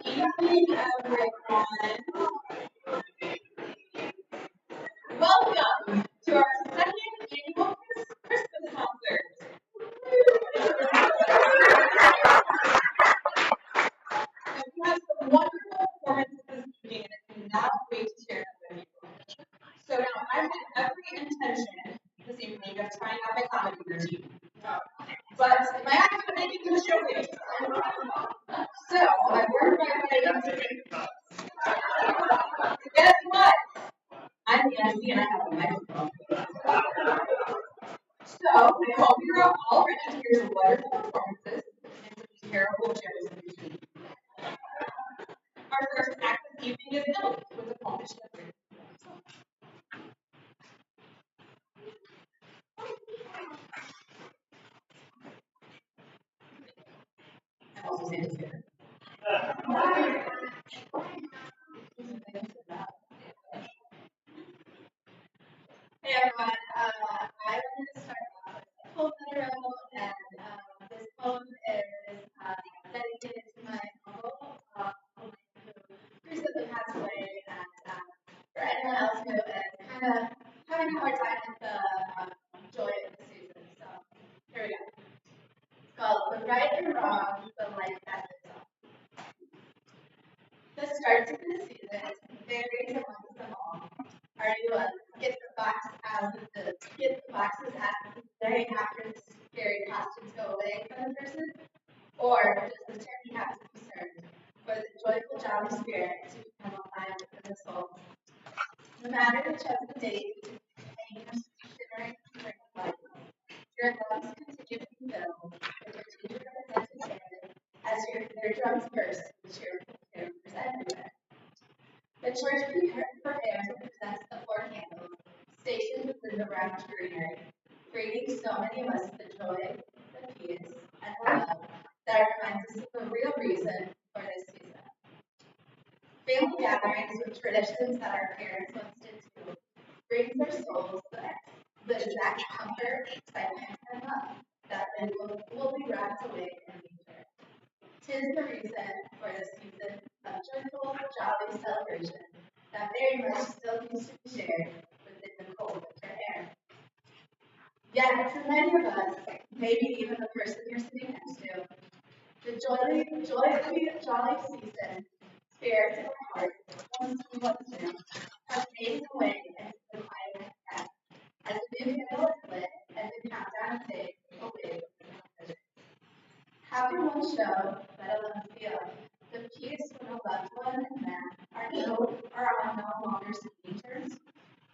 Evening, everyone. Welcome to our second annual Christmas concert. And we have some wonderful performances this evening, and I cannot wait to share them with you. So now I've had every intention this evening of trying out my comedy routine. But my acts are making the showcase. So I worked my way into guess what? I'm the MC and I have a microphone. So I hope you're all ready to hear some wonderful performances and some terrible jokes in between. Our first act this evening is Millie with a Polish liquor. I'm also Santa's favorite. Hey everyone, I wanted to start off with a poem that I wrote, and this poem is dedicated to my uncle, who recently passed away, and for anyone else who is kind of having a hard time with the joy of the season. So here we go. It's called "The Right or Wrong, the Life That Lives On." The start to the season varies amongst them all. Are you get the boxes out the day after the scary costumes go away from the person? Or does the turkey have to be served for the joyful, jolly spirit to become alive within the soul? No matter the chosen date, pain comes shivering to bring life. Your lungs continue to be filled with your teacher represented as your eardrums burst with cheerful tunes everywhere. The church prepares and presents the four candles, stationed within the round greenery, creating so many of us the joy, the peace, and the love that reminds us of the real reason for this season. Family gatherings with traditions that our parents once did too brings our souls the exact comfort, excitement, and love that will be wrapped away in nature. 'Tis the reason for the season of joyful, jolly celebration that very much still needs to be shared within the cold winter air. Yet, to many of us, maybe even the person you're sitting next to, the jolly season, spirits in our hearts, once new, have faded away into the quiet past, as the new candle is lit and the countdown takes away from the vision. How can one show, let alone feel, the peace when a loved one and them are on no longer speaking terms?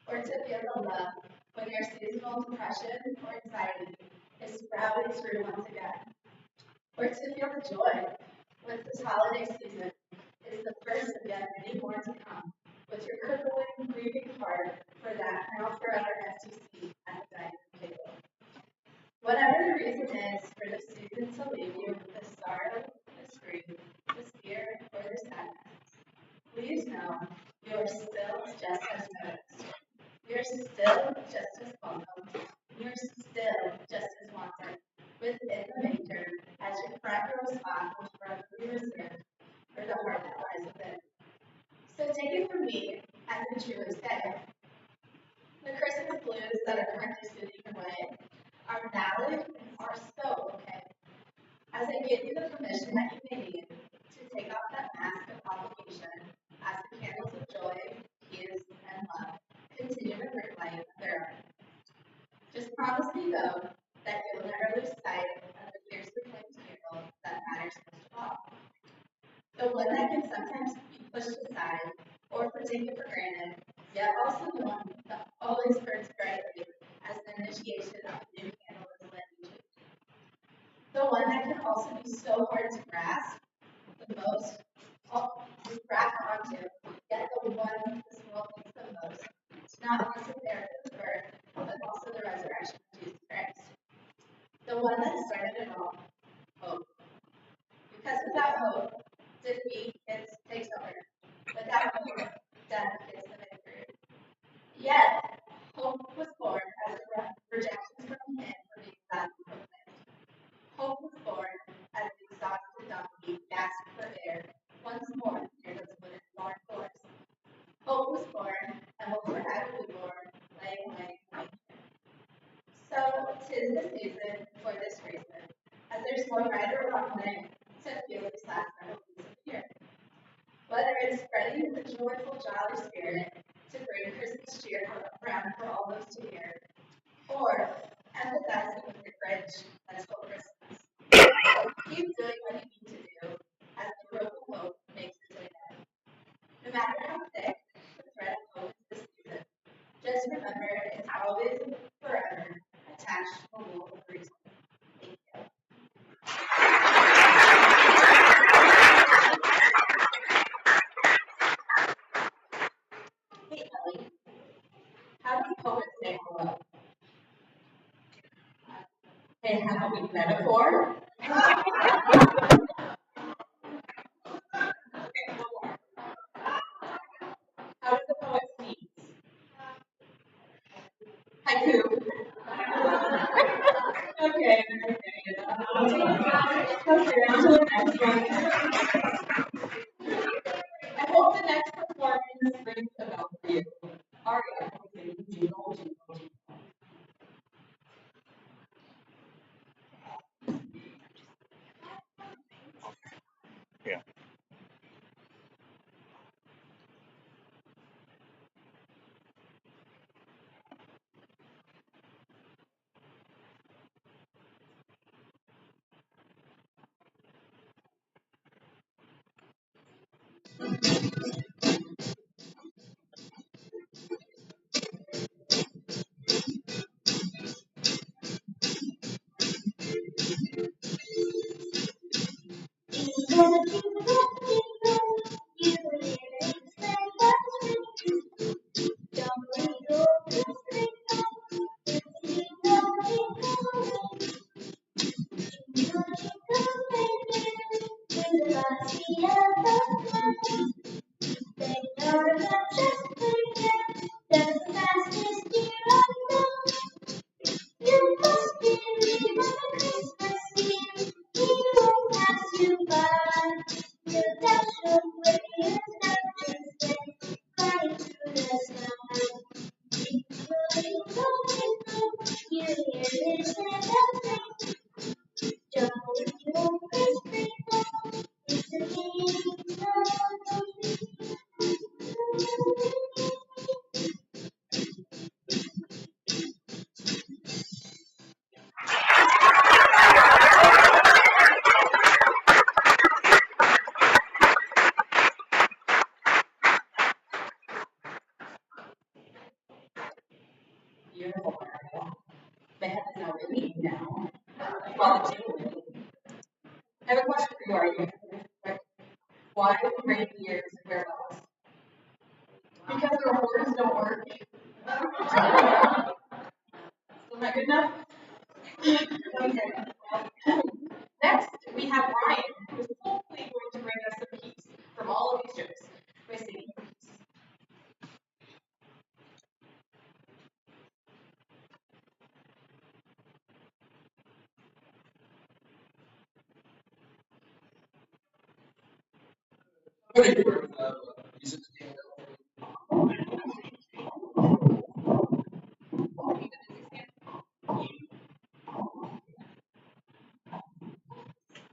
Or to feel the love when your seasonal depression or anxiety is sprouting through once again? Or to feel the joy with this holiday season is the first of yet many more to come, with your crippling, grieving heart for that now forever STC at the dining table. Whatever the reason is for the season to leave you with the sorrow, the grief, the fear, or the sadness, please know you are still just as noticed. You're still just as welcome. You're still just as wanted within the manger as your front row spot was forever reserved for the heart that lies within. So take it from me, as I truly say, the Christmas blues that are currently sitting away are valid and are so okay. As I give you the permission that you may need to take off that mask of obligation as the candles of joy, peace, and love continue to bring light their own. Just promise me, though, that you'll never lose sight of the fiercely flamed candle that matters most of all. The one that can sometimes be pushed aside or taken for granted, yet also the one that always burns brightly as the initiation of a new candle is lit each week. The one that can also be so hard to grasp, the most we grasp onto, yet the one this world needs the most, not only the therapist's birth, but also the resurrection of Jesus Christ. The one that started it all, hope. Because without hope, defeat takes over. Without hope, death gets the victory. Yet, hope was born as a rejection from him for being loudly proclaimed. Hope was born as the exhausted donkey gasped for air whether it's spreading the joyful, jolly spirit to bring Christmas cheer around for all those to hear, or empathizing with the Grinch that stole Christmas. Keep doing what you need to do as the rope of hope makes its way down. No matter how thick the thread of hope is this season, just remember it's always and forever attached to the wool of reason. Thank you. Hey, Ellie, how do poets say hello? Hey, how do we metaphor? How does the poet sneeze? Haiku. Okay, on to the next one. I hope the next performance rings a bell for you. Aria, jingle, jingle, jingle. Yeah. Beautiful, Marion. My head is now ringing now. While it's jingling. I have a question for you, Aria. Why do reindeers wear bells? Because their horns don't work. Still not good enough? Okay. Next, we have Ryan, who is hopefully going to bring us some peace from all of these jokes by singing peace.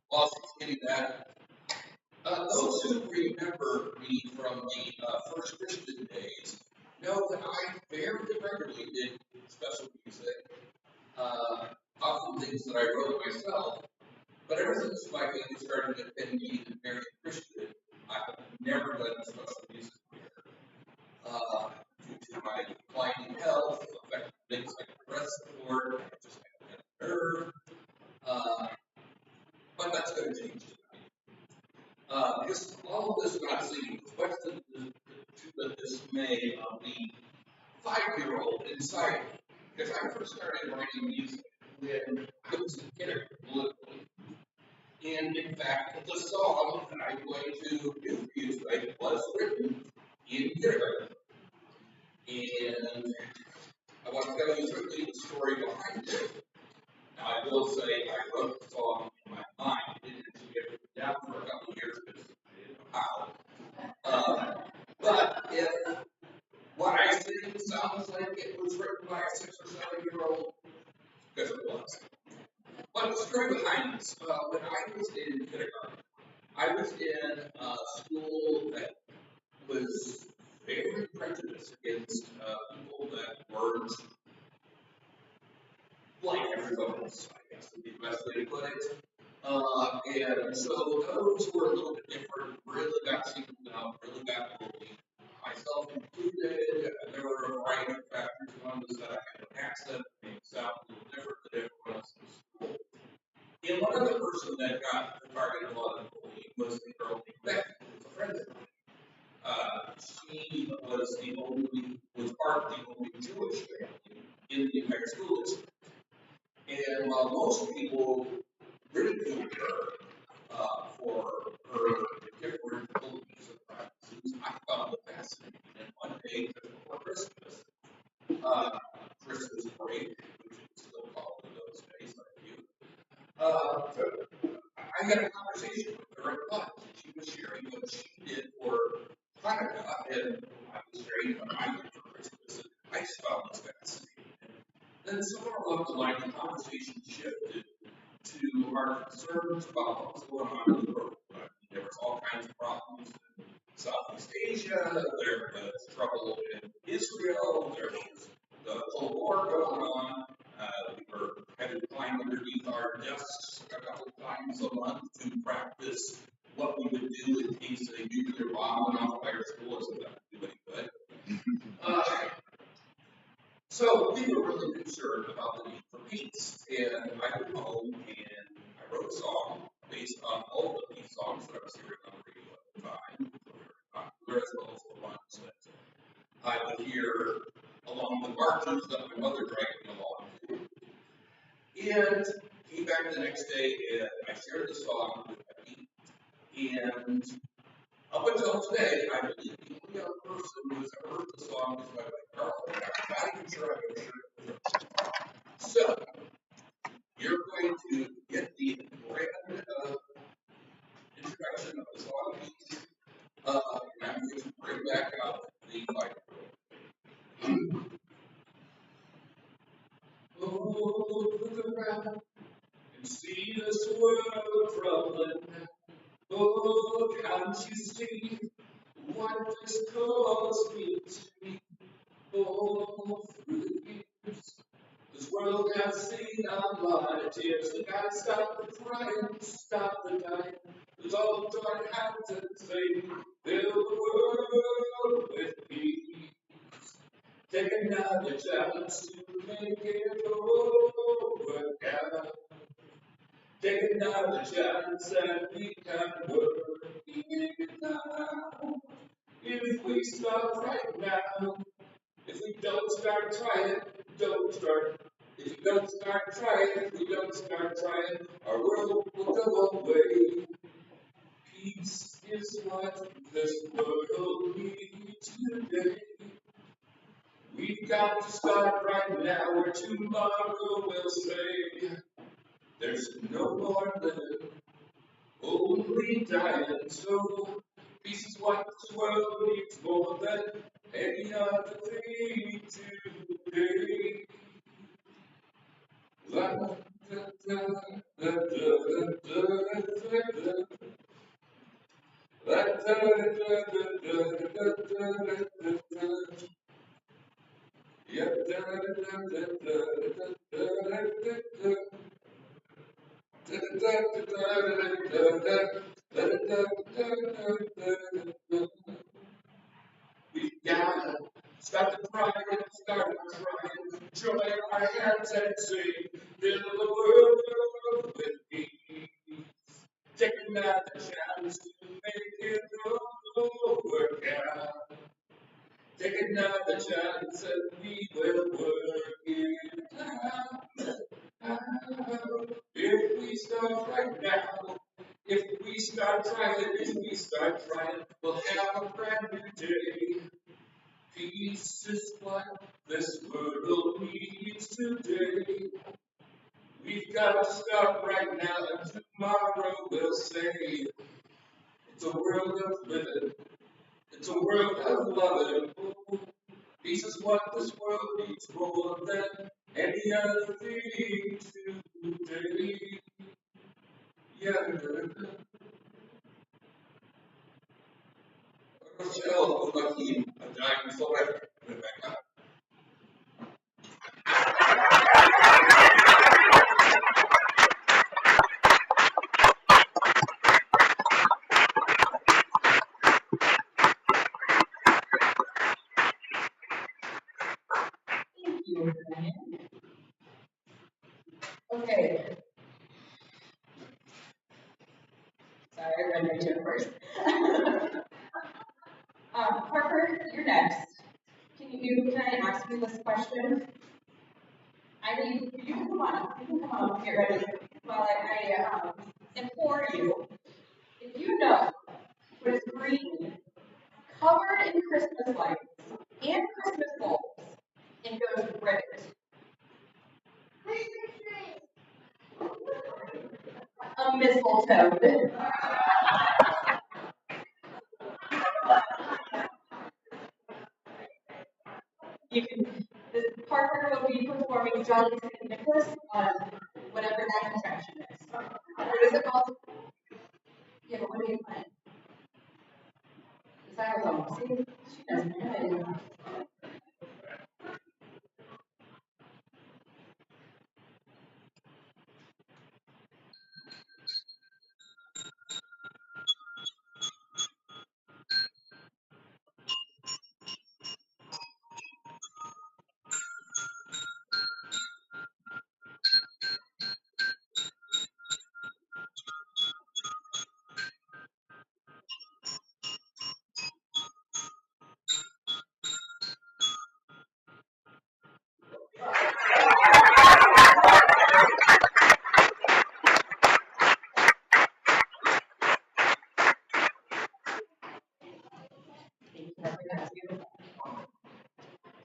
While she's getting that, those who remember me from the first Christian days know that I very regularly did special music, often things that I wrote myself. But ever since my family started attending the Marion Christian, I've never done special music here. Due to my declining health, affecting things like breast support, I just haven't had a nerve. But that's going to change tonight. Because all of this not singing, much to the dismay of the 5-year-old inside me. Because I first started writing music when I was in kindergarten, literally. And in fact, the song that I'm going to do for you tonight was written in kindergarten. And I want to tell you quickly the story behind it. Now, I will say I wrote the song in my mind. I didn't actually get it down for a couple of years because I didn't know how. But if what I sing sounds like it was written by a 6 or 7-year-old, because it was. But the story behind this, when I was in kindergarten, I was in a school that put it. And so those were a little bit different, really got singled out, really got bullied, myself included. There were a variety of factors. One was that I had an accent that made it sound a little different than everyone else in school. And one other person that got targeted a lot of bullying was the girl named Becky, who was a friend of mine. She was part of the only Jewish family in the entire school district. And while most people ridiculed her for her different beliefs and practices, I found it fascinating. And one day, just before Christmas, Christmas break, which is still called in those days, like you, I had a conversation with her at lunch, and she was sharing what she did for Hanukkah, and I was sharing what I did for Christmas, and I just found this fascinating. And then somewhere along the line, the conversation shifted to our concerns about what was going on in the world. I mean, there was all kinds of problems in Southeast Asia, there was trouble in Israel, there was the Cold War going on. We were having to climb underneath our desks a couple of times a month to practice what we would do in case a nuclear bomb went off by our school. Isn't that do any good? So we were really concerned about the need for peace. And I went home and I wrote a song based on all of these songs that I was hearing on the radio at the time, which were very popular, as well as the ones that I would hear along the marches that my mother dragged me along to. And came back the next day and I shared the song with Becky. And up until today, I believe the only other person who has ever heard the song is my wife, Carl. I'm not even sure I've ever shared it with her. So, you're going to get the grand introduction of the song piece, and I'm going to bring back out the microphone. Oh, look around and see this world troubling. Oh, can't you see what this calls me to? Oh, through the years, this world has seen a lot of tears. We gotta stop the crying, stop the dying. There's all joy have to say, fill the world with peace. Take another chance to make it all work out. Take another chance and we can work it out. If we start right now, if we don't start trying, don't start. If we don't start trying, if we don't start trying, our world will go away. Peace is what this world needs today. We've got to start right now, or tomorrow will say there's no more living, only dying. So peace is what this world needs more than any other thing today. La, da, da, da, da, da, da, la, da, da. Yeah, da, da, da, da, da, da, da. We gotta start the crying, start the crying, join our hands and sing, fill the world with peace. Take another chance to make it all work out. Take another chance and we will work it out. If we start right now, if we start trying, we'll have a brand new day. Peace is what this world needs today. We've got to start right now, and tomorrow we'll say it's a world of living, it's a world of loving. Peace is what this world needs more than any other thing today. Yeah. Rochelle, lucky, I'm dying forever. Put it back up. you, Marion. Okay. Sorry, I read my joke first. Parker, you're next. Can I ask you this question? I need you can come on up. You can come on up, get ready. While I implore you, if you know what is green, covered in Christmas lights and Christmas bulbs, and goes ribbit. A mistletoe. You can. This Parker will be performing Johnny St. Nicholas on whatever that contraction is. What is it called? Yeah, but what are you playing? The xylophone. See, she doesn't have it. That's beautiful.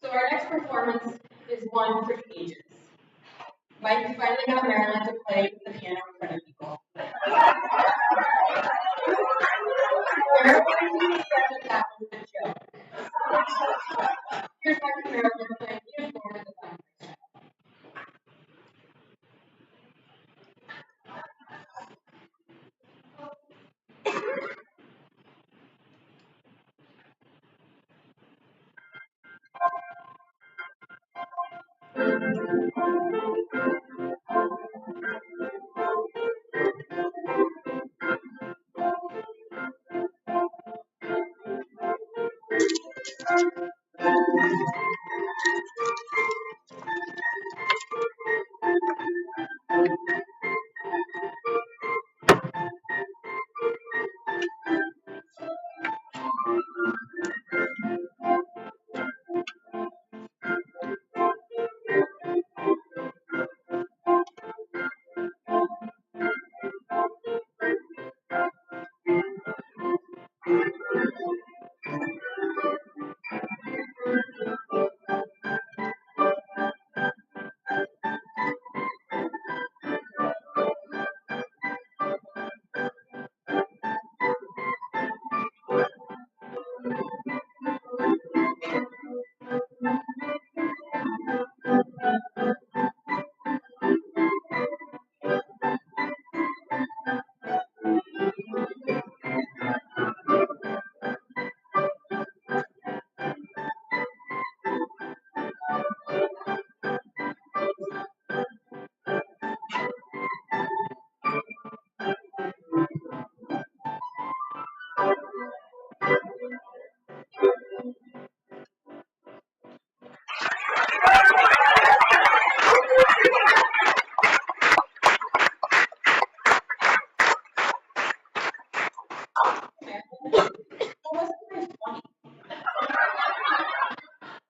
So our next performance is one for the ages. Mike finally got Marion to play the piano in front of people. Everybody said that was a joke. Here's Dr. Marion playing piano for the fun.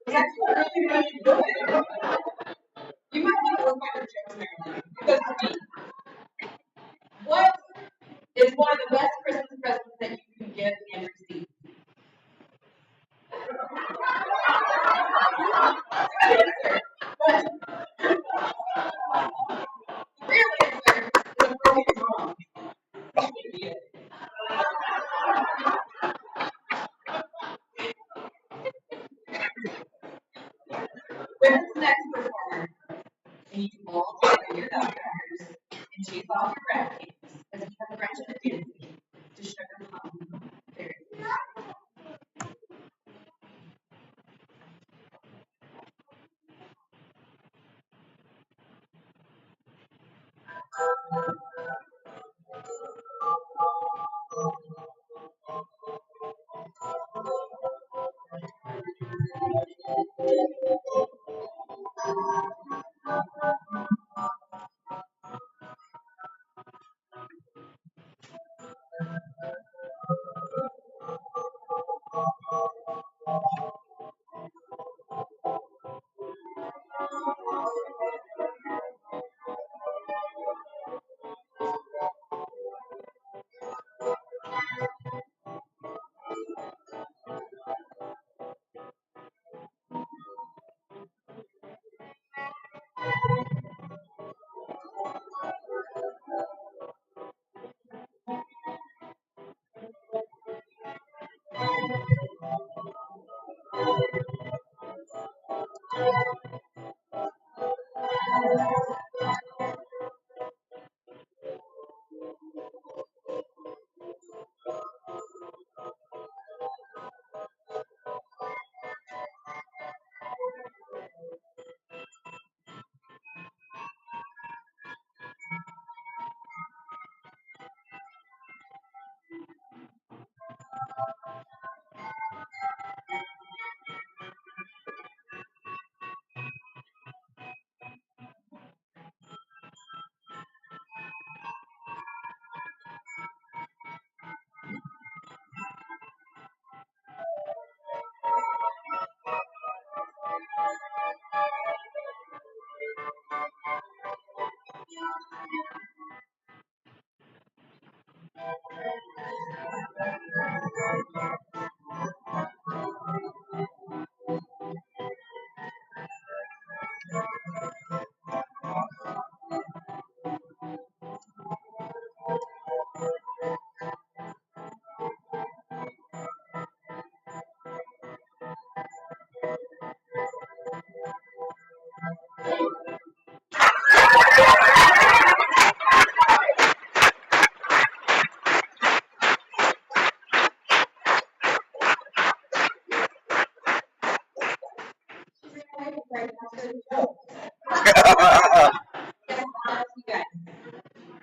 It's actually really, really good. You might want to look at your jokes, Marilyn, because to me, what is one of the best Christmas presents that you can give and receive? But the real answer is a broken drum. With this next performer, I need you all to wear your nutcrackers and chase off your rat cakes as we have Gretchen dancing to Sugar Plum Fairy.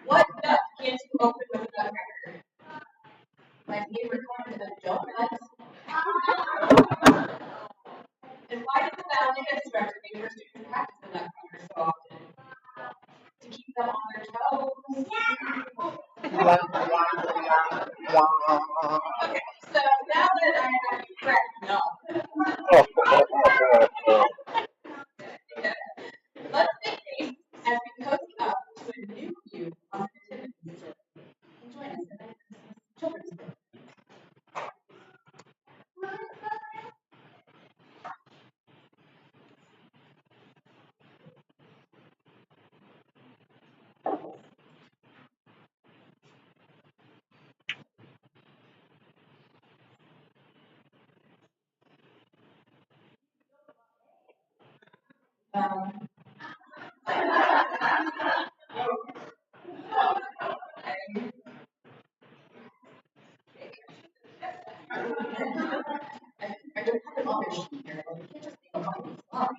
What duck can't you open with a nutcracker? My favorite kind of donuts. And why does the ballet instructor make her students practice the nutcracker so often? To keep them on their toes. Okay, so now that I have you correct, no. Yeah. Let's make faces as we cozy up to a new view on the nativity story. And join us in a children's book. I don't have an office sheet here, but we can't just make a funny slide.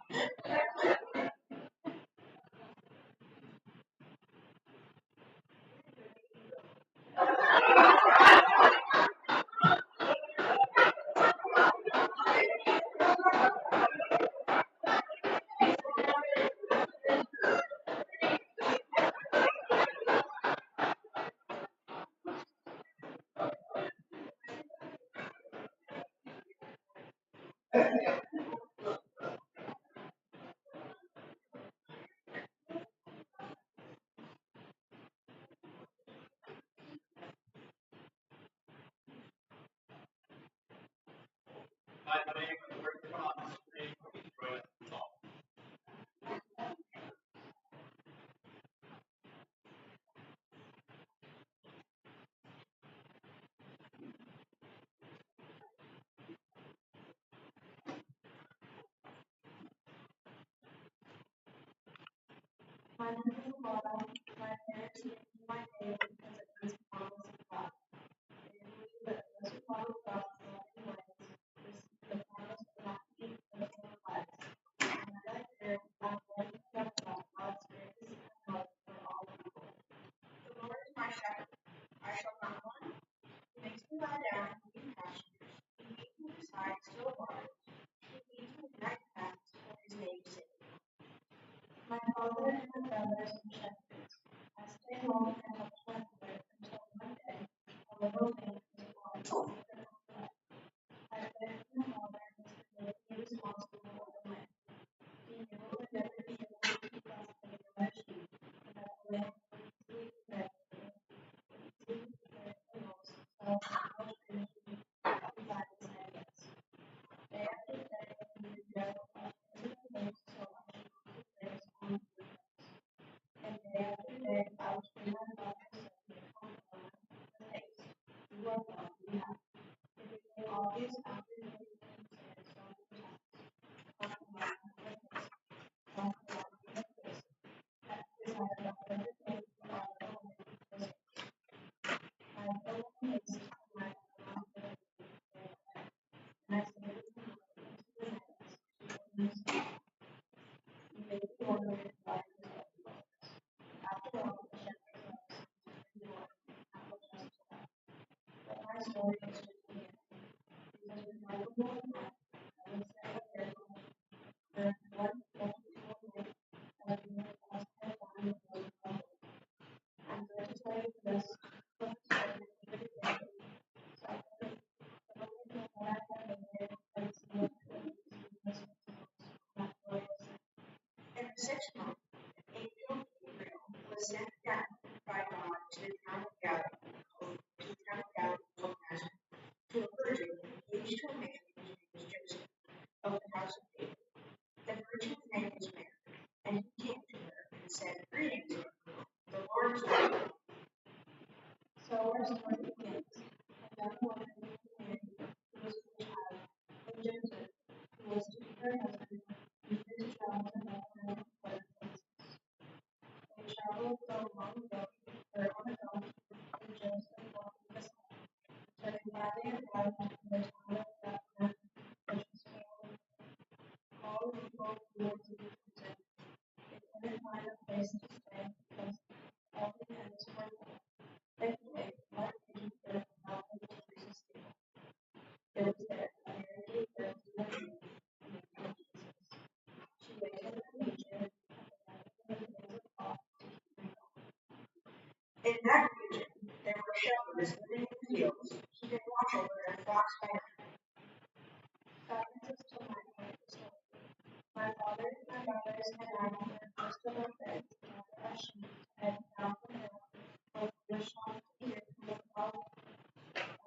My name is Laura. My parents named me my name because it means promise of God. They believe that those who follow God's loving ways receive the promise of not being eternal lives. And as I grew, I learned to know about God's grace and love for all people. The Lord is my shepherd. I shall not want. He makes me lie down in green pastures. He leads me beside still waters. He leads me in right paths for his name's sake. My father and my brothers and shepherds. I stay home and help shepherd until one day a little thing is born. I these after the said so many times, talking about the place, talking about the place, that decided about everything about the woman was I go amazed at my own ability and I say this to the hands, you may be wondering why you love the After all, the shepherd loves the Lord, not what just to love. But my story is just beginning, because with my little life, I would say a prayer for one beautiful night as we were lost and found in the world. I'm going to tell you this book story every day, so I can look at what I have been there and see what it is not glorious. In the 6th month, angel Gabriel was sent down by God to the town of Galilee, called Nazareth, to a virgin engaged to a man whose name was Joseph, of the house of David. The virgin's name was Mary, and he came to her and said, Greetings, the Lord is with you. So our story begins. A young woman named Mary, who was with child, and Joseph, who was to be her husband, needed to travel to Bethlehem for the census. They traveled a long road, or on a donkey, and Joseph walked beside. So they finally arrived in the town of Bethlehem, which was filled with all the people who were to be content. They couldn't find a place to stay because all the inns were full. Thankfully, one pigeon bird found a Jesus stable. It was there that Mary gave birth to a baby named Jesus. She laid him in a manger and provided him with things of cloth to keep him warm. In that region, there were shepherds living in the fields, keeping watch over their flocks by night. God brings us to my part of the story. My fathers, my brothers, and I were most of our friends gather our sheep to head down the hill, where we were shocked to hear from the cloud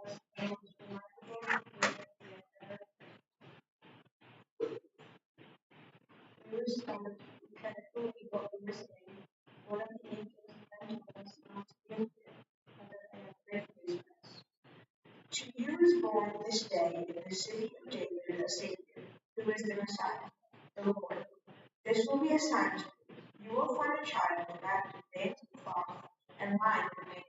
us the most remarkable music we had ever heard. We were stunned. We couldn't believe what we were seeing. One of the angels then told us not to be afraid, but that I have great news for us. To you is born this day in the city of David a Savior, who is the Messiah, the Lord. This will be a sign to you. You will find a child wrapped in bands of cloth and lying in a manger.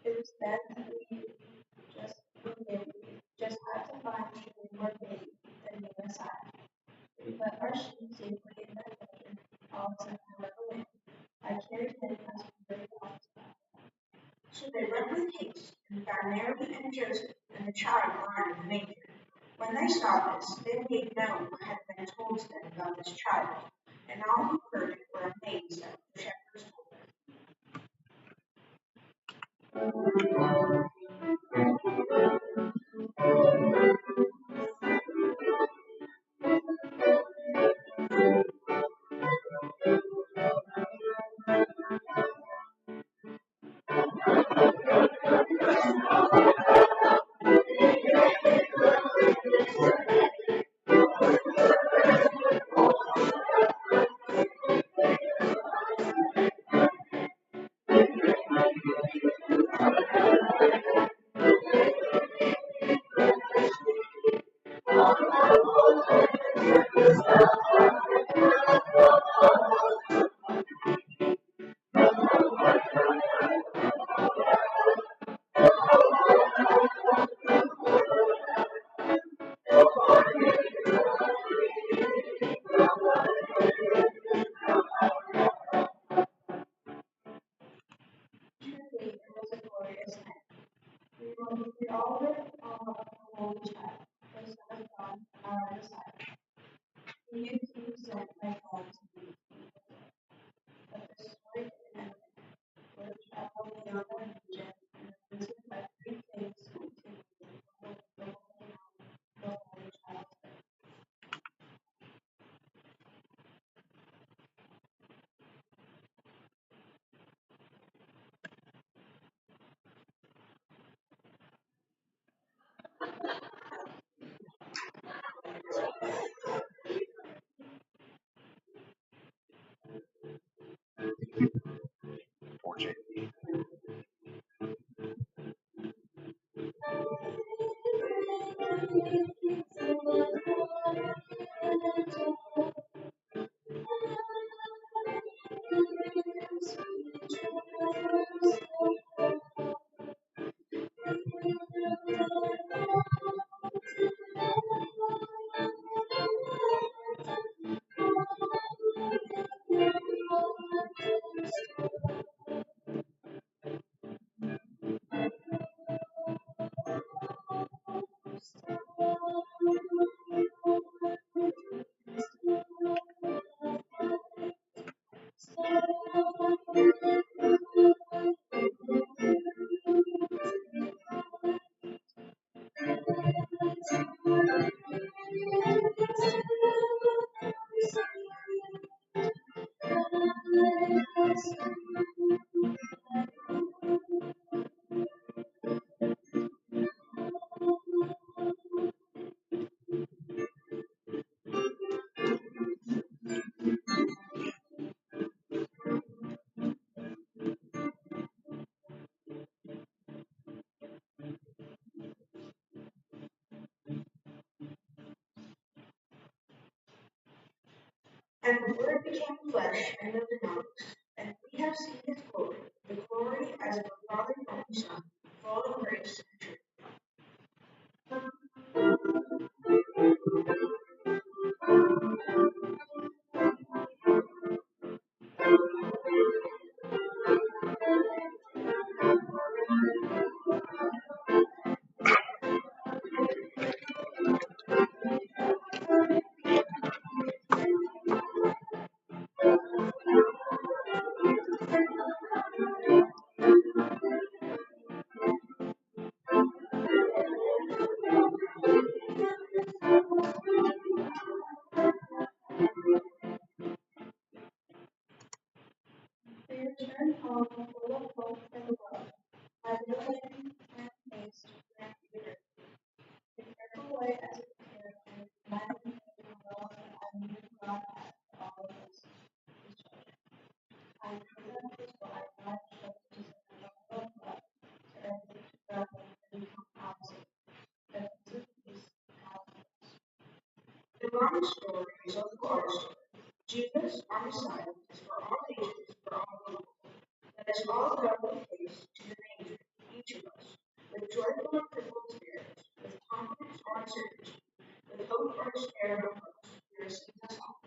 It was then that we just had to find a more baby than the Messiah. We put our sheep safely in that manger, all except for the lamb. I carried him as we hurried off to Bethlehem. So they went with haste and found Mary and Joseph and the child lying in the manger. When they saw this, they made known what had been told to them about this child, and all who heard it were amazed at what the shepherds told them. And the Word became flesh and lived among us, and we have seen his glory, the glory as of the Father from the Son, full of grace and truth. They returned home full of hope and love, by the way and haste to grant the earth. The careful way as it prepared and reminded me of the love that I knew God had for all of us, his children. I knew that was why God chose to send a love to every rebel and become opposite, that the peace has us. The wrong story is of the Lord's story. Jesus, our Messiah, is for all ages, for all people. Let us all go with haste to the manger, each of us, with joyful and crippled spirits, with confidence or uncertainty, with hope or despair or hopes. He receives us all.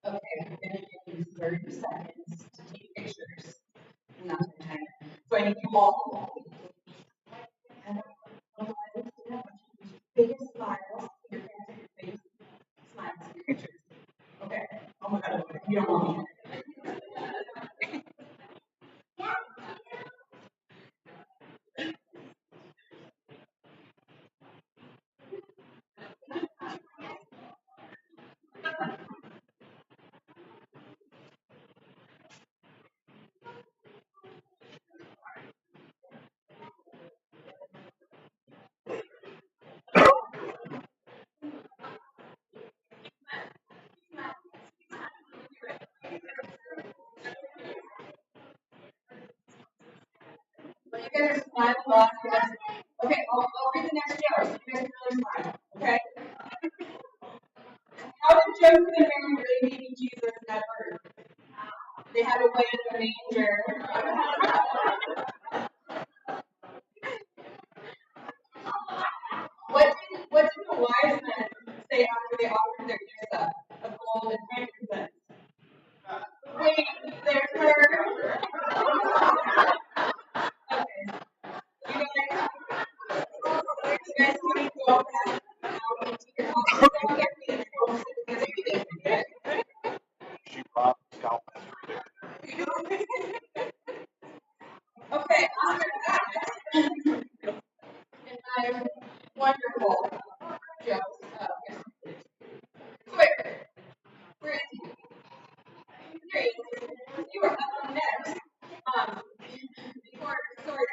Okay, I'm gonna give you 30 seconds to take pictures. And that's my timer. So I need you all to and biggest smiles, your hands at your face, smiles in your pictures. Okay. Oh my god, you don't want me. But you guys are smiling a lot. Okay, I'll read the next joke. So you guys can really smile. Okay? Joseph and Mary really baby Jesus never. They had a way in the manger. What did the wise men say after they offered their gifts up of gold and frankincense? Wait, there's her. Okay. You guys want to go back now into your houses? Don't get me in trouble because you did it. She brought scalpels. Okay, after that, in my wonderful jokes, quick, where is he? There he is. You are up next. Before, sorry,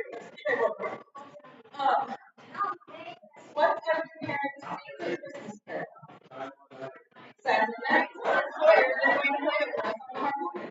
what's every parent's favorite Christmas carol? Silent Night. Sawyer, you're going to play it with us on the harmonica.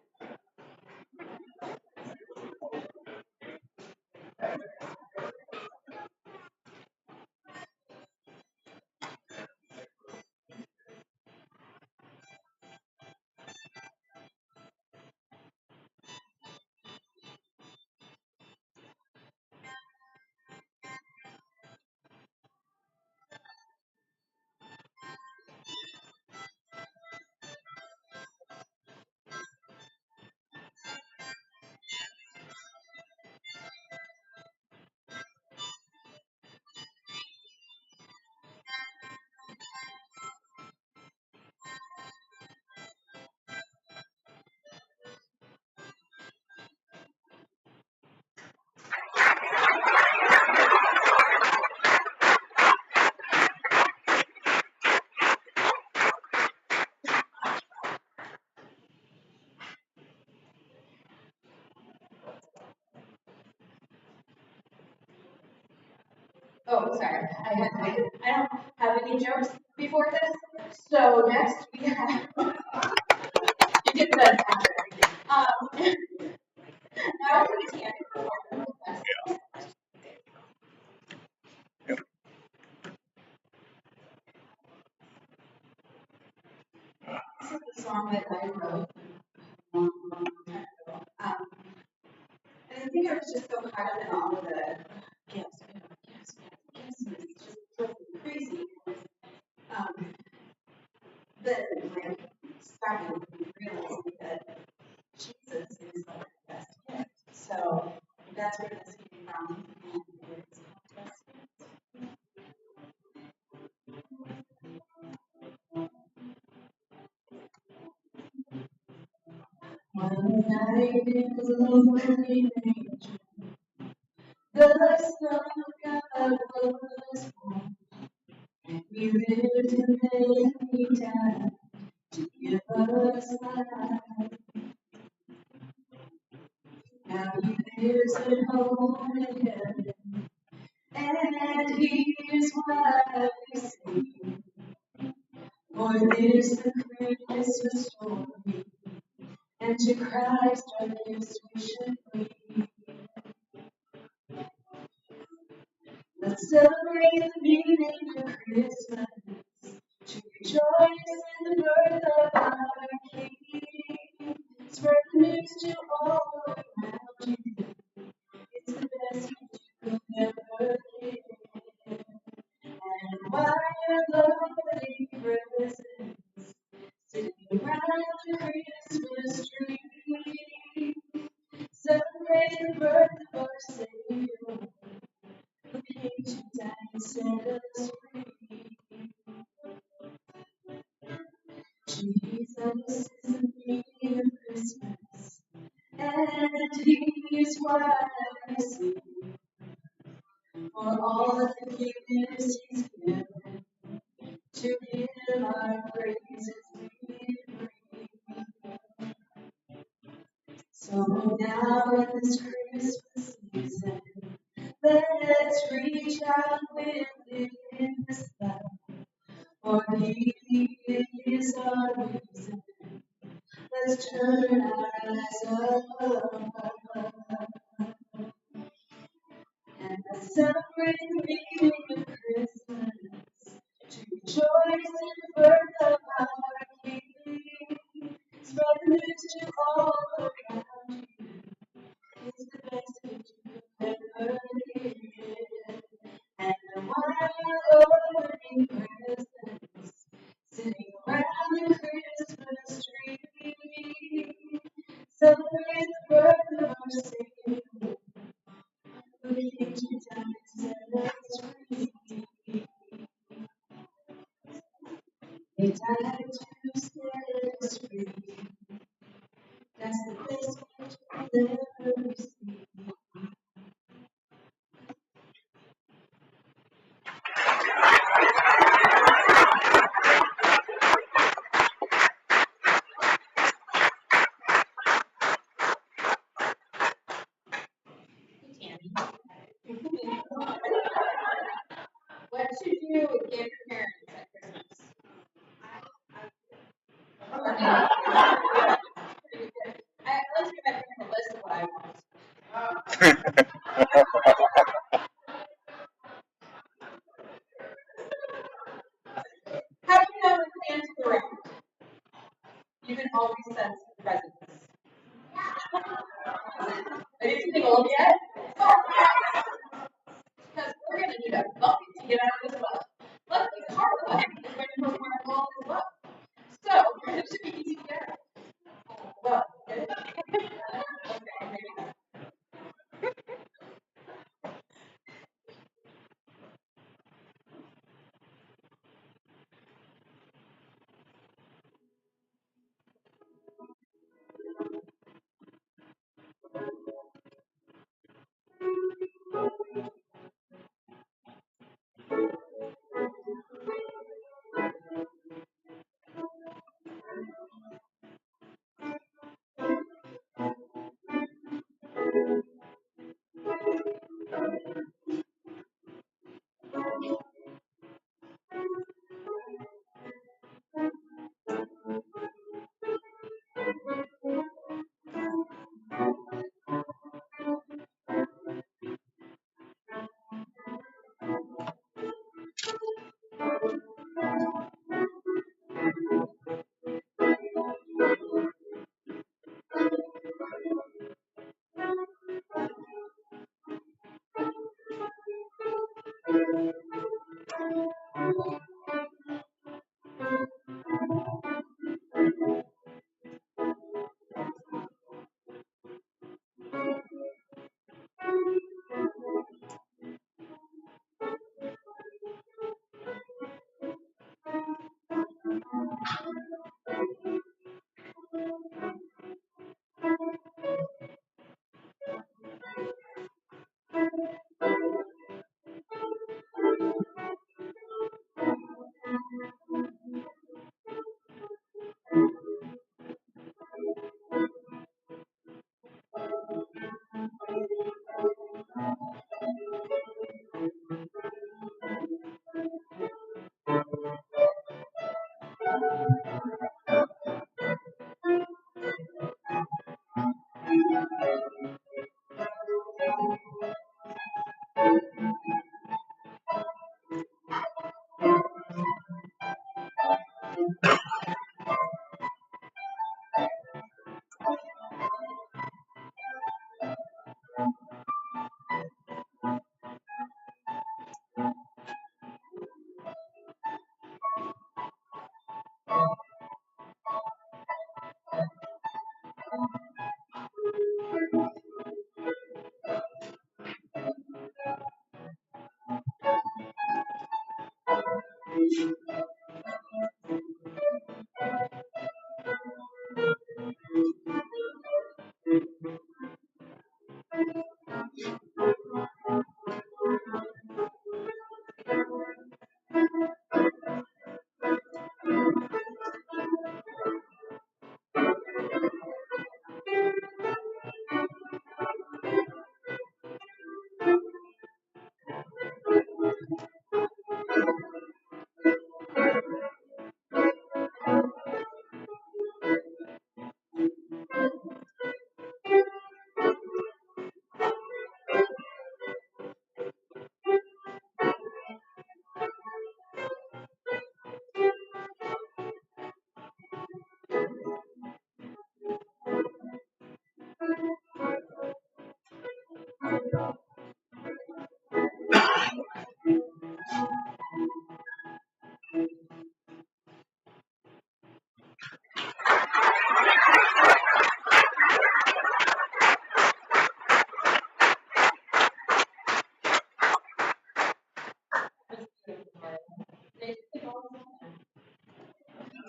Oh, sorry. I don't have any jokes before this. So next we have. You get the now we can This is the song that I wrote a long time ago. And I think I was just so caught up in all of the gifts, it's just so crazy. Then like started realizing that Jesus is like the best gift. So that's where this came from, and it's the best gift. One night it was a lonely manger, the Son of God was born. He lived and then he died to give us life. Now he lives at home in heaven, and here's why we sing. For this the Christmas story, and to Christ our gifts we should bring. Let's celebrate the meaning of Christmas, to rejoice in the birth of our King. Spread the news to all around you. It's the best gift you could ever give. And while your lovely presents sitting around the Christmas tree, celebrate the birth of our Savior, who came to die and set us free. Jesus is the meaning of Christmas, and He is why we sing. For all of the gifts He's given, to Him our praises we bring. So now in this Christmas season, let's reach out within this love, for He is our reason. Let's turn our eyes up and let's celebrate the meaning of Christmas, to rejoice in the birth of our King. died to set us free. That's the best gift we'll ever receive. Tammy. What should you give your parents at Christmas? I like to give my parents a list of what I want. How do you know when Santa's around? You can always sense the presence. Are you feeling old yet? Because we're going to need a bucket to get out as well. Luckily, Carla is going to perform all as well. So, it should be easy to get out. Well, get it? Okay, maybe not.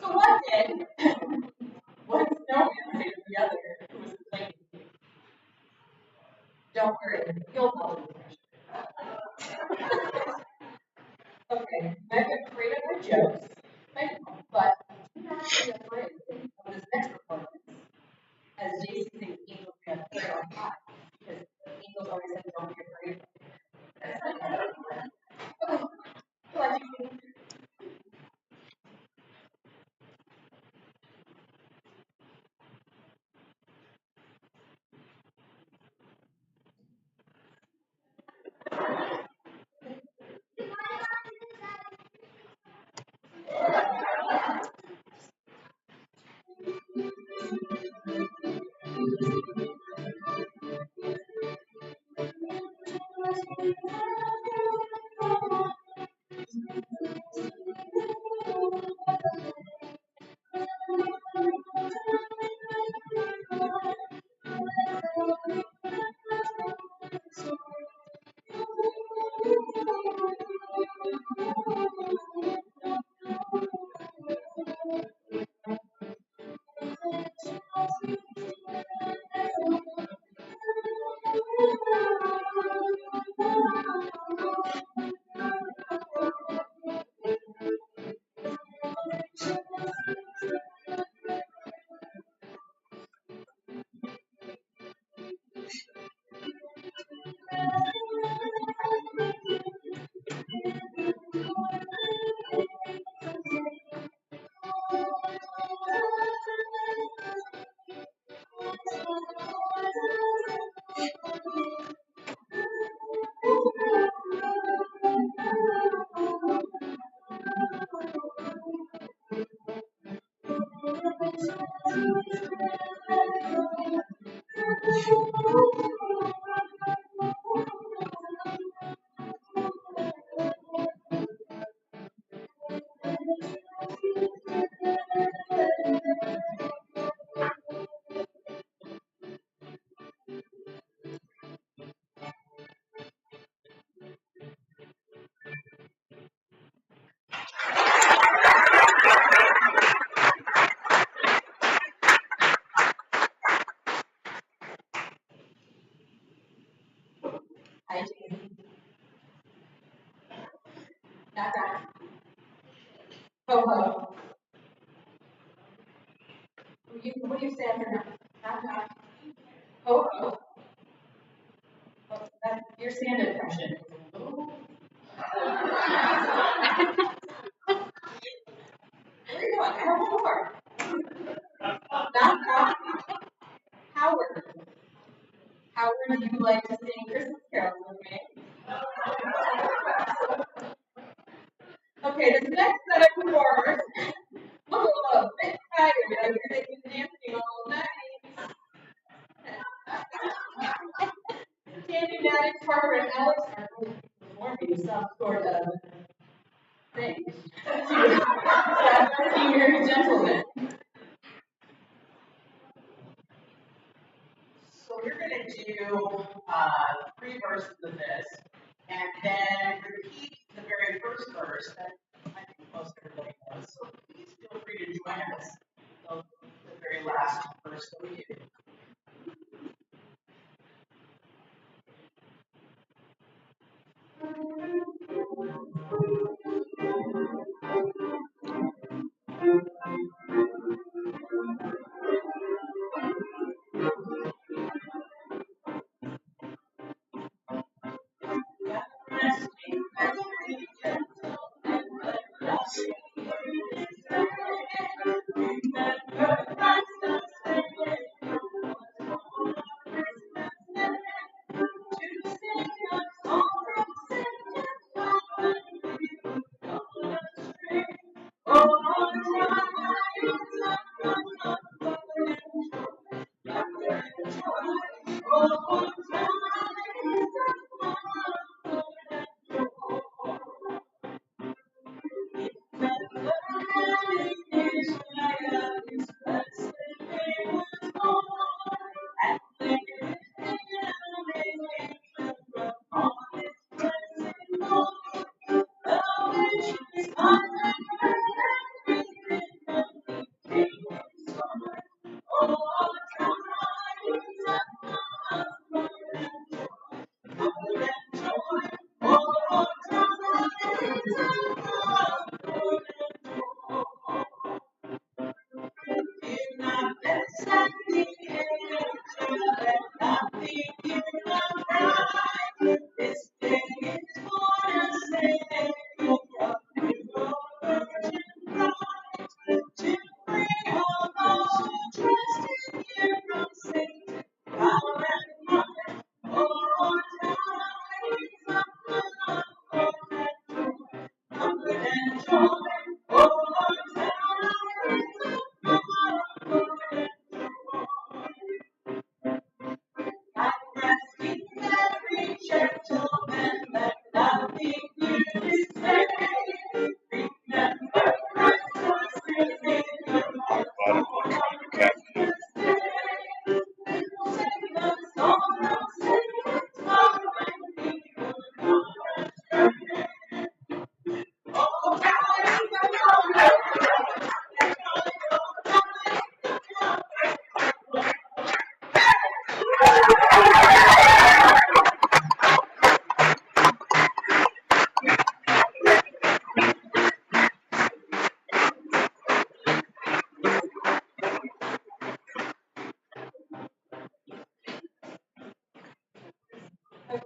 So one day, one snowman said to the other who was complaining, "Don't worry, you'll know the pressure." Okay, I'm afraid of my jokes, but I'm not actually afraid of this next performance. As JC sings Angels We Have Prayer on High, because angels always said, "Don't be afraid." Okay, go on, JC. Hi, JC. Knock, knock. Ho, ho. What do you say after knock? Knock, knock. Ho, ho. Oh, that's your Santa impression. Where are you going? I have one more. Knock, knock. Howard. Howard, would you like to sing Christmas carols with me? Okay, this next set of performers look a bit tired. I hear they've been dancing all night. Tammy, Maddie, Carter, and Alex are performing some sort of thing to senior gentlemen. So we're going to do 3 verses of this, and then repeat the very first verse that I think most everybody knows. So please feel free to join us on the very last verse that we do.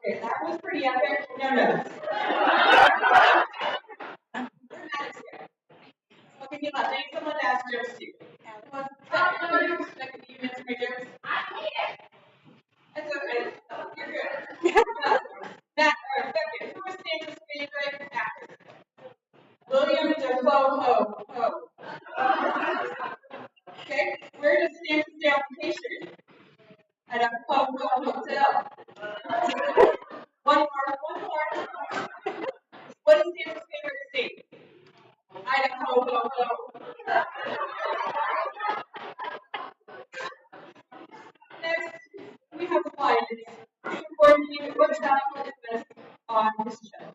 Okay, that was pretty epic. No notes. We're not expecting. Okay, Mila, I need someone to ask jokes to. That could be you answer my jokes. That's okay. You're good. Matt, second, who is Santa's favorite actor? William Dafoe. Okay, where does Santa stay on vacation? At a hotel. One more. What is Santa's favorite state? Idaho. Next, we have slides. Coordinating what child is best on this show.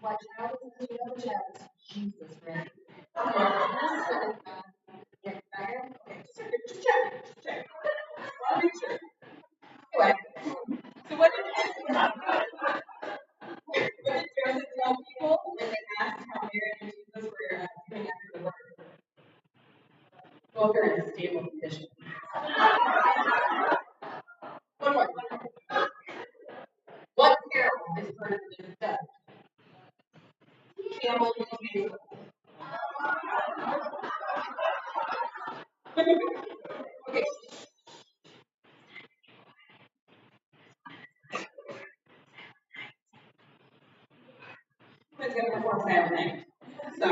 What child is the other child? Jesus, right? Okay, just check. I'll make sure. Anyway, so what did Joseph tell people when they asked how Mary and Jesus were doing after the birth? Both are in a stable condition. One more. What carol is heard in the dust? Camel and Jesus. Okay. Who's going to perform Silent Night? So.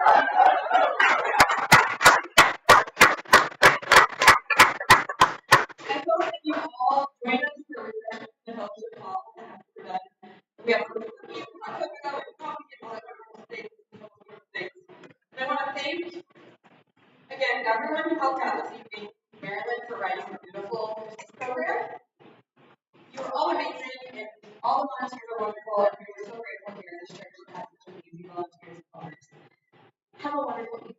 I hope that you all join us for refreshments in the fellowship hall after we're done. We have cookies, hot cocoa, and coffee, and all that wonderful things. And I want to thank, again, everyone who helped out this evening, Marilyn, for writing a beautiful Christmas program. You are all amazing, and all the volunteers are wonderful, and we are so grateful here in this church to have such amazing volunteers and partners. Have a wonderful evening.